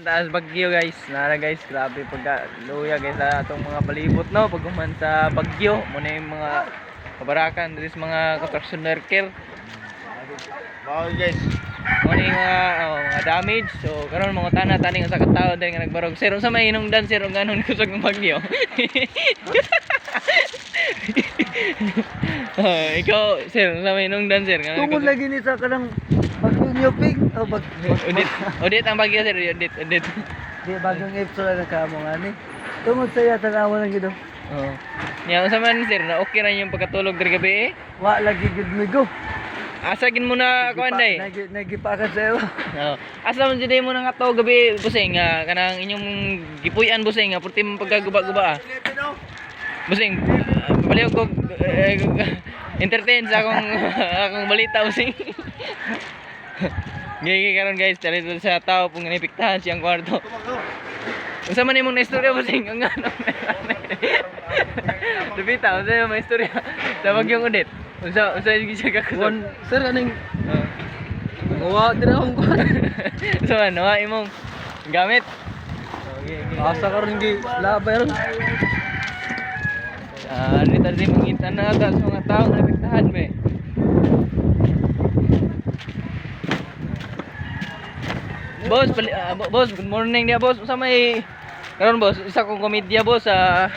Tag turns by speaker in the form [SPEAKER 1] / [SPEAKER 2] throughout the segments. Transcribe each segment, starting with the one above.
[SPEAKER 1] taas bagyo guys. Nara guys, grabe pagka luya guys sa atong mga palibot no pag human sa bagyo mo na yung mga kabarakan diri sa mga construction worker.
[SPEAKER 2] Bawal guys.
[SPEAKER 1] Mo ni mga damage. So karon mga tana taning sa katawo diri nga nagbarog. Sir unsa may hinungdan sir ug anon kusog ng bagyo? Ikaw sir unsa may hinungdan sir?
[SPEAKER 3] Tungod lagi ni sa kanang bagyong Yuping o
[SPEAKER 1] Udit ang bagyo sir, udit.
[SPEAKER 3] di bagyong Epsilon na kamo nga ni. Tungod sa iya tanawa lang gid.
[SPEAKER 1] Oo. Nya unsa man sir, na okay ra yung pagkatulog diri gabi eh?
[SPEAKER 3] Wa lagi gid migo.
[SPEAKER 1] Asa gid mo na kuan day?
[SPEAKER 3] Nagipakan sa iyo.
[SPEAKER 1] Oo. Asa man jud mo na nga to gabi busing nga kanang inyong gipuy-an busing nga purti mong pagkaguba-guba. Busing, baliw ko entertain sa akong balita busing. Gigi karon guys, dali sa tao pong inipiktahan siyang kwarto. Unsa man imong naistorya busing ang ano? Dubita, unsa imong istorya? Sa bagyong udit. Unsa yung siya kakusog?
[SPEAKER 3] Sir aning wa dira akong kuan.
[SPEAKER 1] So ano, imong gamit?
[SPEAKER 3] Asa karon gi labay ron.
[SPEAKER 1] Ano tadi mangita na ata sa mga tao na napiktahan be. Boss, boss, good morning dia boss. Unsa may karon boss, isa kong komedya boss sa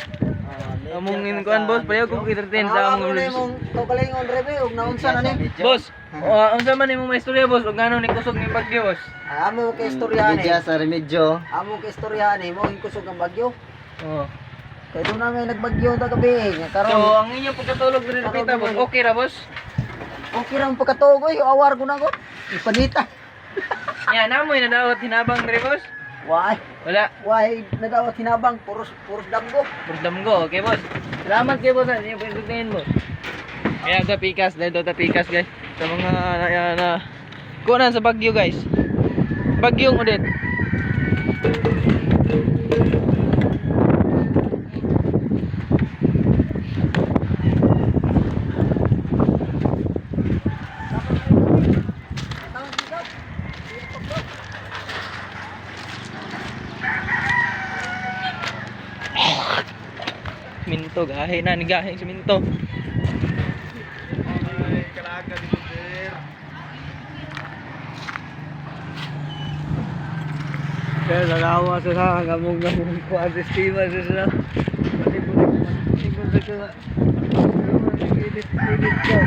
[SPEAKER 1] among kuan boss, pareho ko entertain sa among
[SPEAKER 3] Kaugalingon rebe ug naunsa na ni?
[SPEAKER 1] boss. Unsa man imong maistorya boss ug ngano ni kusog ni bagyo boss?
[SPEAKER 3] Amo ka istorya ni.
[SPEAKER 2] Sa remedyo.
[SPEAKER 3] Amo ka istorya ni mo kusog ang bagyo.
[SPEAKER 1] Oo.
[SPEAKER 3] Kay doon na may nagbagyo ta gabi nga
[SPEAKER 1] So,
[SPEAKER 3] karon.
[SPEAKER 1] ang inyong pagkatulog diri pita boss, okay ra boss?
[SPEAKER 3] Okay ra ang pagkatugoy, awar ko na ko. Ipanita.
[SPEAKER 1] Nya namoy na daot hinabang diri boss?
[SPEAKER 3] Why?
[SPEAKER 1] Wala.
[SPEAKER 3] Why nadawat hinabang puros damgo.
[SPEAKER 1] Burdam ko, okay boss. Salamat kay boss, ano yung pagkakain boss. Kaya sa pikas, dahil ta pikas guys. Sa mga kunan sa Bagyo guys. Bagyong udit. Minto, gahe na ni gahe sa minto.
[SPEAKER 2] Kalaga dito sir.
[SPEAKER 3] Kaya nagawa sa sa gamong kuan sistema sa sa. Pati sa edit ko.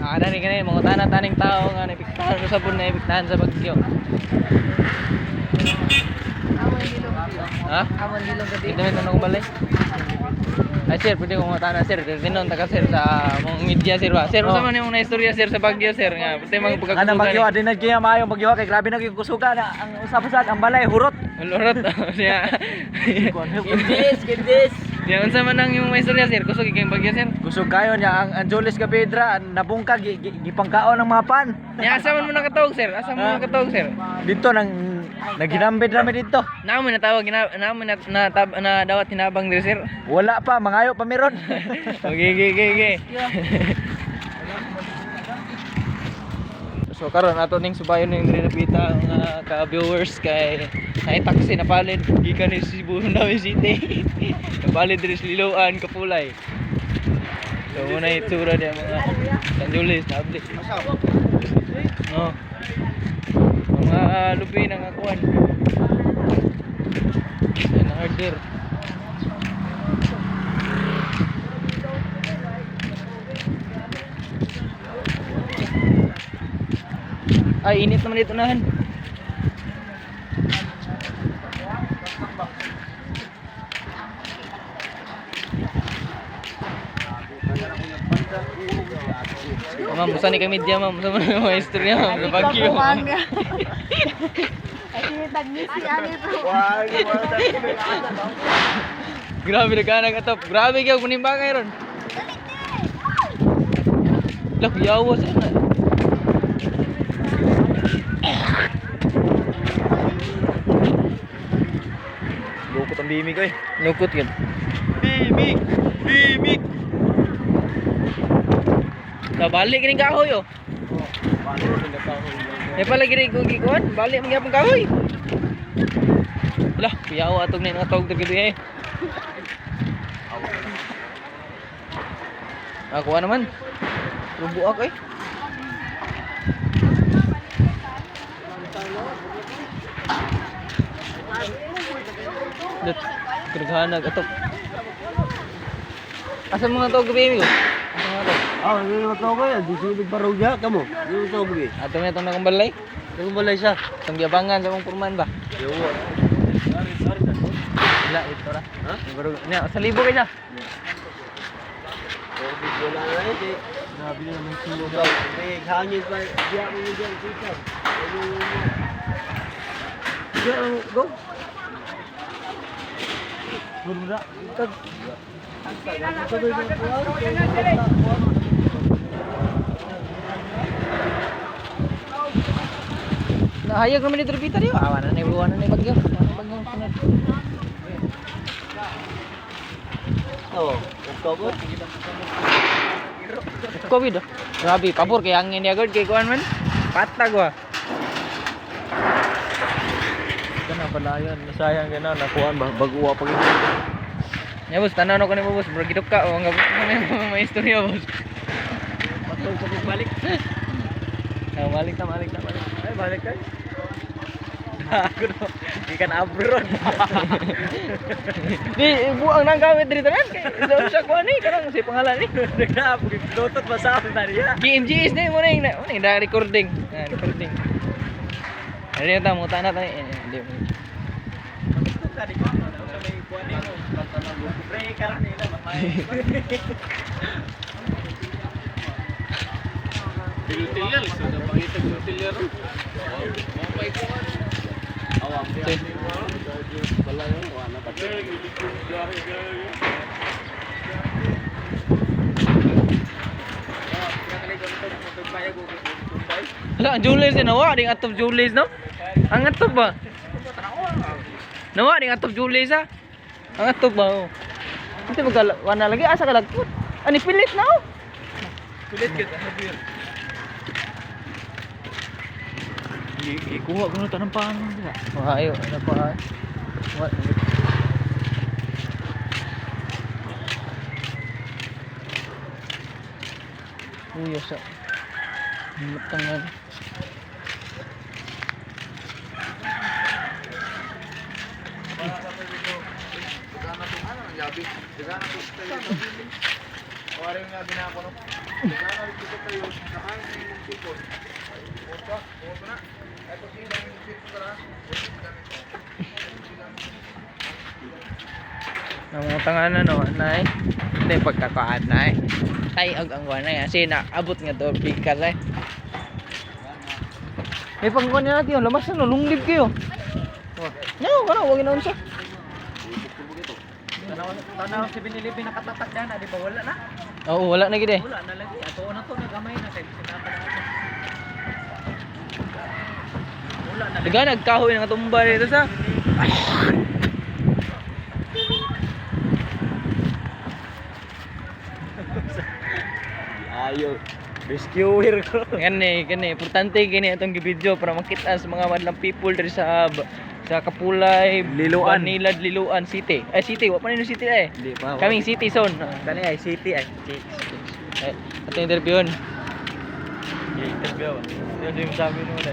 [SPEAKER 1] Ana ni kanay mga taning tao nga napiktahan sa sabon na ipiktahan sa Bagyo. Ha?
[SPEAKER 3] Amon dilong gabi.
[SPEAKER 1] Ito may tanong balay. Ay sir, pwede kong matana sir. Tinon taka sir sa mga media sir ba. Sir, unsa man yung naistorya sir sa Bagyo sir nga. Pwede mga
[SPEAKER 3] Ana
[SPEAKER 1] pagkakusugan.
[SPEAKER 3] bagyo adin na kaya maayo bagyo kay grabe na gyud kusuga na ang usap-usap ang balay hurot.
[SPEAKER 1] Lorot siya.
[SPEAKER 3] Kindis.
[SPEAKER 1] Ya unsa man ang yung maistorya sir? Kusog kay Bagyo sir.
[SPEAKER 3] Kusog kayo niya ang Angeles Capedra nabungkag gipangkaon ng mapan.
[SPEAKER 1] Ya asa man mo nakatawag sir? Asa mo nakatawag sir?
[SPEAKER 3] Dito nang naghinambid rami dito.
[SPEAKER 1] Namo natawag na dawat hinabang diri sir.
[SPEAKER 3] Wala pa mangayo pa meron.
[SPEAKER 1] Okay. So karon ato ning subayon ning Rinapita nga ka-viewers kay nay taxi na palid gikan ni Cebu Nawi City. Napalid diri sa Liloan, Kapulay. So muna itsura niya mga San Julis na abli. No. Mga lupi nang akuan. Ay na order. Ay, init naman dito nahan. Ma'am, musta ni kami media ma'am? Musta mo na mga istorya ma'am? Sa Bagyo. Grabe na kanang atop. Grabe kayo kunimbangay ron. Lak, yawa sa na.
[SPEAKER 2] Lukot ang bimig eh.
[SPEAKER 1] Lukot yun.
[SPEAKER 2] Bimig.
[SPEAKER 1] Nabalik ni kahoy oh.
[SPEAKER 2] Paano sila kahoy?
[SPEAKER 1] Ya pala gini ko gikuan, balik mangyapon kahoy. Lah, piyaw atong ning atog tergidi eh. Ako naman. Rubo ako eh. Dut, kerjaan atok. Asa mga tawag gabi ko? Asa mga tawag?
[SPEAKER 2] Ah, hindi mo tawag yan. Di sila nagparugya ka mo. Hindi mo tawag eh.
[SPEAKER 1] Ato na itong nakambalay?
[SPEAKER 2] Nagbalay siya.
[SPEAKER 1] Itong giabangan sa mong purman ba?
[SPEAKER 2] Yo.
[SPEAKER 1] Wala, ito ra.
[SPEAKER 2] Ha?
[SPEAKER 1] Niya, sa libo kayo siya.
[SPEAKER 2] Wala na yun eh. Grabe na naman silo daw. May hangin pa. Di ako yung dyan. Sika. Go.
[SPEAKER 1] Murmura. Nahayag naman dito Peter yun. Awa na buwan na bagyo. Bagyo sunod.
[SPEAKER 2] Oo. October.
[SPEAKER 1] Covid. Grabe, pabor kay hangin ya gud kay kuan man. Patag wa.
[SPEAKER 2] Kana pala yan. Nasayang ka na. Nakuhaan ba? Baguwa pag ito.
[SPEAKER 1] Ya boss, tanaw na ko ni boss, bro gidok ka o nga may istorya boss.
[SPEAKER 2] Patol sa balik.
[SPEAKER 1] Balik na.
[SPEAKER 2] Ay, balik kayo. Ako no. Di ka na-abroad.
[SPEAKER 1] Di buang nang gamit dito nan kay sa kuan ni karang si pangalan ni.
[SPEAKER 2] Nag-na-abroad. Dotot masama na niya.
[SPEAKER 1] GMGS na mo na recording. Recording. Ano ta mo tanat ni hindi mo.
[SPEAKER 2] Tadi ko na may kuwan mo. Pre karon nila mamay.
[SPEAKER 4] Tilyar, sudah pangitag ng tilyar. Mamay ko.
[SPEAKER 2] Awam dia. Bala yun. Wala pa.
[SPEAKER 1] Hala, ang Julius din nawa ding atop Julius no? Ang atop ba? Nawa ding atop Julius ha? Ang atop ba? Oh. Ito magana lagi asa ka lagpot. Ani pilit na oh.
[SPEAKER 2] Sulit kita habir.
[SPEAKER 1] Ikuha ko na tanang paano ba? Oh, ayo, ano pa ay? What? Uy, sa. Tangan.
[SPEAKER 2] Waring nga binako no. Sana dito tayo sa hangin ng sipon. Oto na. Ito sila yung sipon ka na.
[SPEAKER 1] Namutangan na no, nay. Hindi pagkakaan nay. Tay ang angwan nay kasi naabot nga to bigas ay. May pangkuan na natin, lamas na no, lunglib kayo. No, kana wag na unsa.
[SPEAKER 3] Tanaw si Binilibin nakatatak dyan, di ba wala na?
[SPEAKER 1] Oo, wala na gid eh.
[SPEAKER 3] Wala na lagi. Ato na to nagamay na kay sinapa na ako. Wala na.
[SPEAKER 1] Daga nagkahoy nga tumba dito sa.
[SPEAKER 2] Ayo. Rescuer ko.
[SPEAKER 1] Kani, importante gini atong gi-video para makita sa mga madlang people diri sa Kapulay,
[SPEAKER 2] Liloan.
[SPEAKER 1] Banilad, Liloan City. City, wa pa nino city eh.
[SPEAKER 2] Hindi pa.
[SPEAKER 1] Kaming city zone.
[SPEAKER 2] Kani ay city ay.
[SPEAKER 1] Ato interviewon.
[SPEAKER 2] Interview. Ano yung sabi mo na?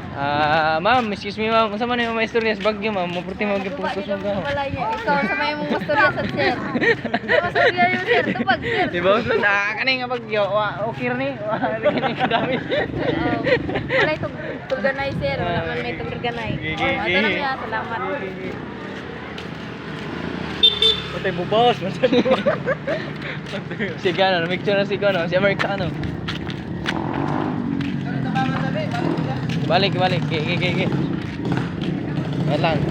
[SPEAKER 1] Ma'am, excuse me ma'am. Unsa man yung mga istorya sa Bagyo ma'am? Maputi mo gi-focus mo ka.
[SPEAKER 5] Wala niya. Ikaw sa may mong mastorya sa sir. Mastorya yung sir. Tupag sir.
[SPEAKER 1] Di ba? Kani nga Bagyo. Okay ra ni. Kani kadami.
[SPEAKER 5] Wala itong tulganay sir. Wala man may tulganay. Ito na niya. Salamat.
[SPEAKER 2] Patay mo boss.
[SPEAKER 1] Si Gano, picture na si Gano, si Amerikano. Balik. Ge. Wait lang.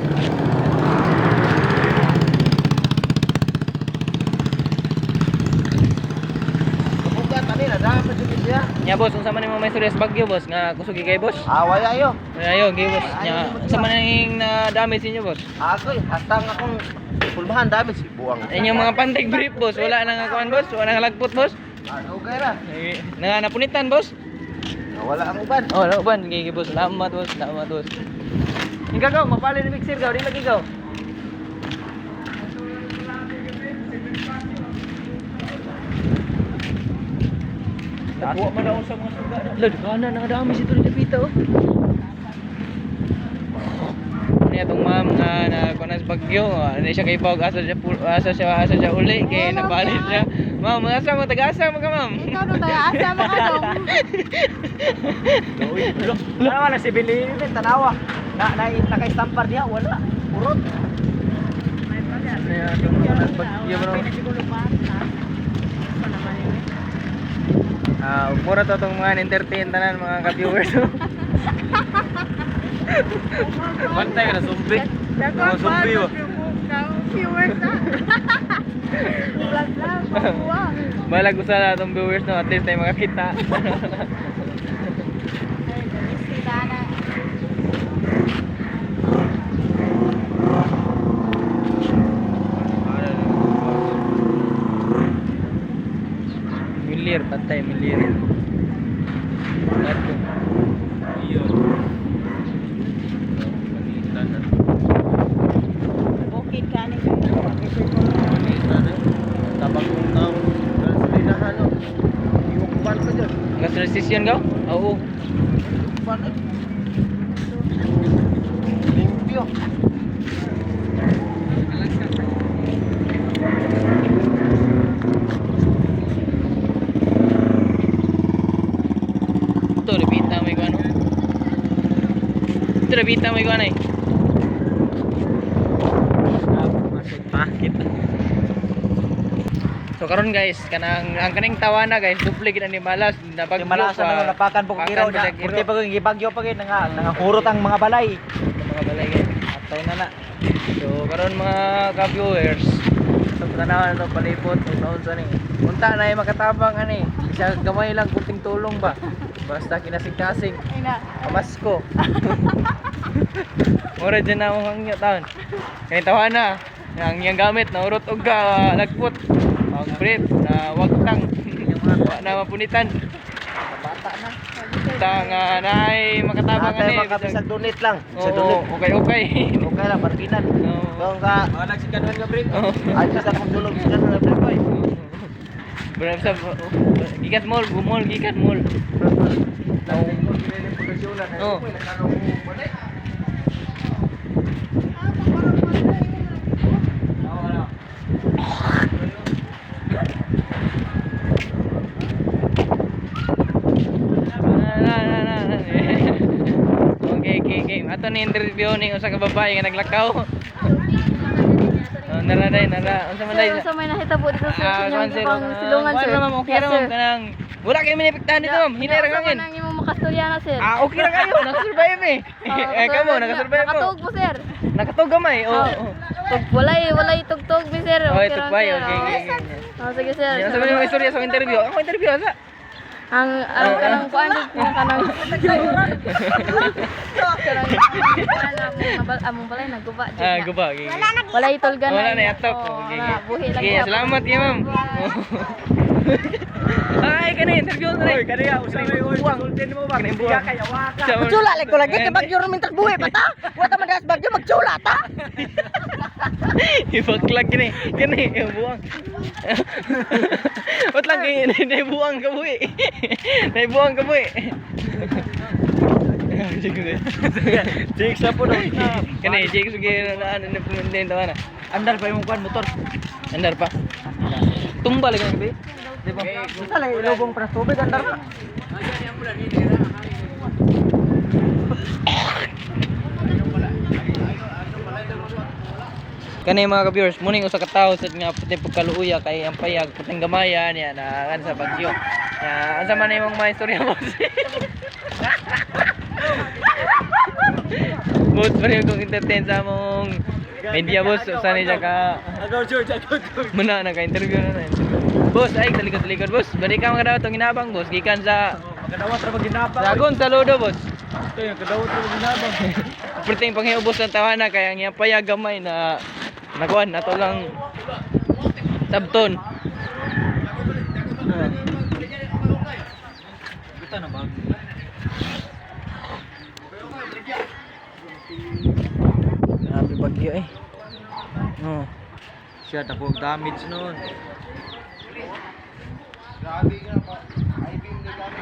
[SPEAKER 2] Kamuka tani na dapat siya.
[SPEAKER 1] Nya boss, unsa man imong may istorya sa Bagyo boss nga kusugi kay boss?
[SPEAKER 2] Away ayo.
[SPEAKER 1] Ayo, gi boss. Nya unsa man ning na damage ninyo boss?
[SPEAKER 2] Ako hasta nga akong pulmahan dami si buang.
[SPEAKER 1] Inyong mga pantig brief boss, wala nang kuan boss, wala nang lagpot boss.
[SPEAKER 2] Ano okay ra?
[SPEAKER 1] Nga napunitan boss.
[SPEAKER 2] Wala ang uban.
[SPEAKER 1] Oh, wala uban. Gigi boss. Salamat boss. Salamat boss. Ikaw gaw, mapalin ni mixer gaw. Di lagi gaw.
[SPEAKER 3] Nakuha mo daw sa mga suga.
[SPEAKER 1] Lad, kanan nakadami si Tony Pita oh. Niya tong ma'am na kunas bagyo, ani siya kay pag asa siya uli kay napalit siya. Ma'am, asa mo taga-asa mo ka ma'am?
[SPEAKER 5] Ikaw nung taga-asa mo ka dong.
[SPEAKER 3] Ano na si Billy tanawa. Naka-stampar niya wala. Purot.
[SPEAKER 1] Niya tong kunas bagyo bro. Mura to tong mga entertain tanan mga ka-viewers.
[SPEAKER 4] Bantay ka na zombie.
[SPEAKER 5] Mga
[SPEAKER 1] zombie ba?
[SPEAKER 5] Viewers na. Vlog lang, mabuwa.
[SPEAKER 1] Balag ko sa atong viewers no, at least ay makakita.
[SPEAKER 5] Sila na.
[SPEAKER 1] Milir, patay milir. Ato.
[SPEAKER 4] Iyon. Panitan na.
[SPEAKER 5] Okay ka ni.
[SPEAKER 4] Panitan na. Tapang kong tao. Dahil sa linahan, no? Iwag uban ka dyan.
[SPEAKER 1] Ngas resisyon gaw? Oo.
[SPEAKER 4] Uban eh. Limpyo.
[SPEAKER 1] Ito, repita mo ikaw ano? Ito, repita mo ikaw ano eh? Bakit? So karon guys, ang kaning tawana guys, duple gid ni malas na bagyo
[SPEAKER 3] Yung malasan na napakan po kong iraw niya. Kurti pa kong gibagyo pa gid nga hurot ang mga balay.
[SPEAKER 1] mga balay guys. Ataw na na. So karon mga ka-viewers, sa tanawan to palibot ug naon sa ni. Unta na ay makatabang ani. Isa gamay lang kunting tulong ba. Basta kinasing-kasing.
[SPEAKER 5] Ay na.
[SPEAKER 1] Pamasko. Mura dyan na akong hangyo taon. Kaya tawana. Ang iyang gamit na urot og lagpot. Ang brief na wagtang. Wa na mapunitan.
[SPEAKER 3] Bata na.
[SPEAKER 1] Tang naay makatabang
[SPEAKER 3] Atay
[SPEAKER 1] ani.
[SPEAKER 3] makabisag donate lang. Sa
[SPEAKER 1] Oo,
[SPEAKER 3] donate.
[SPEAKER 1] okay.
[SPEAKER 3] Okay lang barkinan.
[SPEAKER 1] Oo.
[SPEAKER 3] Kung ka
[SPEAKER 4] Mga nagsikanuhan ka, Brick.
[SPEAKER 1] Oo.
[SPEAKER 3] ay sa kong dulog sa na break boy.
[SPEAKER 1] Brave sa gikat mall, gumol gikat mall. Oo. Okay. Ato ni interview ning usa ka babae nga naglakaw. Nara. Unsa man day?
[SPEAKER 5] Sir, sa may nakita po dito sir, sa inyong
[SPEAKER 1] Sir,
[SPEAKER 5] ibang silungan sir.
[SPEAKER 1] Ma'am, okay
[SPEAKER 5] Yes,
[SPEAKER 1] ra
[SPEAKER 5] sir.
[SPEAKER 1] ma'am kanang wala kayo minipiktahan dito ma'am. Hinay ra
[SPEAKER 5] Sa
[SPEAKER 1] kangin.
[SPEAKER 5] manang imong makastorya na sir.
[SPEAKER 1] Okay ra kayo. Nakasurvive eh. Kamo nakasurvive mo.
[SPEAKER 5] Nakatug po sir.
[SPEAKER 1] Nakatog gamay. Oo.
[SPEAKER 5] Walay tugtog mi sir.
[SPEAKER 1] Oh,
[SPEAKER 5] Okay
[SPEAKER 1] ito
[SPEAKER 5] ra,
[SPEAKER 1] pa
[SPEAKER 5] sir.
[SPEAKER 1] okay.
[SPEAKER 5] Oh, sige sir.
[SPEAKER 1] Yan sabi mo istorya sa interview. Ako interview asa?
[SPEAKER 5] Ang kanang kuan kanang among balay naguba jud.
[SPEAKER 1] Guba.
[SPEAKER 5] Walay tulgan
[SPEAKER 1] Wala na yatok.
[SPEAKER 5] Buhi lang.
[SPEAKER 1] Okay, salamat kay ma'am. Ay, kani interview na rin.
[SPEAKER 3] Kaniya usay uwang. Sultin mo ba?
[SPEAKER 1] Kani buwang.
[SPEAKER 3] Kaya waka.
[SPEAKER 1] Magtsula
[SPEAKER 3] like ko lagi kay bagyo rin tagbuhi bata. Wa ta man das bagyo magtsula ta.
[SPEAKER 1] Ibaklag kini yung buwang. Wat lang kay buwang ka buhi. Buwang ka buhi.
[SPEAKER 3] Jig sa puno.
[SPEAKER 1] Kani Jake sige na implement tawana.
[SPEAKER 3] Andar pa yung kuan motor.
[SPEAKER 1] Andar pa. Tumbal lagi gabi.
[SPEAKER 3] Di ba? Kita lang ilubong para tubig andar pa.
[SPEAKER 1] Kani mga ka-viewers, muning usa ka tawo sa nga puti pagkaluya kay ang payag puting gamayan niya na kan sa bagyo. Ya, asa man imong mga istorya mo? Boss, pare kong entertain sa among media boss, usa ni ka
[SPEAKER 3] Agaw George.
[SPEAKER 1] muna naka-interview na. Boss, ay talikod boss. Balik ka mga daw tong inabang boss, gikan sa
[SPEAKER 3] Magdawat ra maginabang.
[SPEAKER 1] Dagon sa Lodo boss.
[SPEAKER 3] Ito yung kadawat ra maginabang.
[SPEAKER 1] Perting panghiubos ng tawana kaya ang iyang payag gamay na nakuan nato lang sabton.
[SPEAKER 3] Kita na ba?
[SPEAKER 1] Grabe bagyo eh. No. Siya tapos damage noon.
[SPEAKER 2] Grabe nga pa. I-beam na gamit.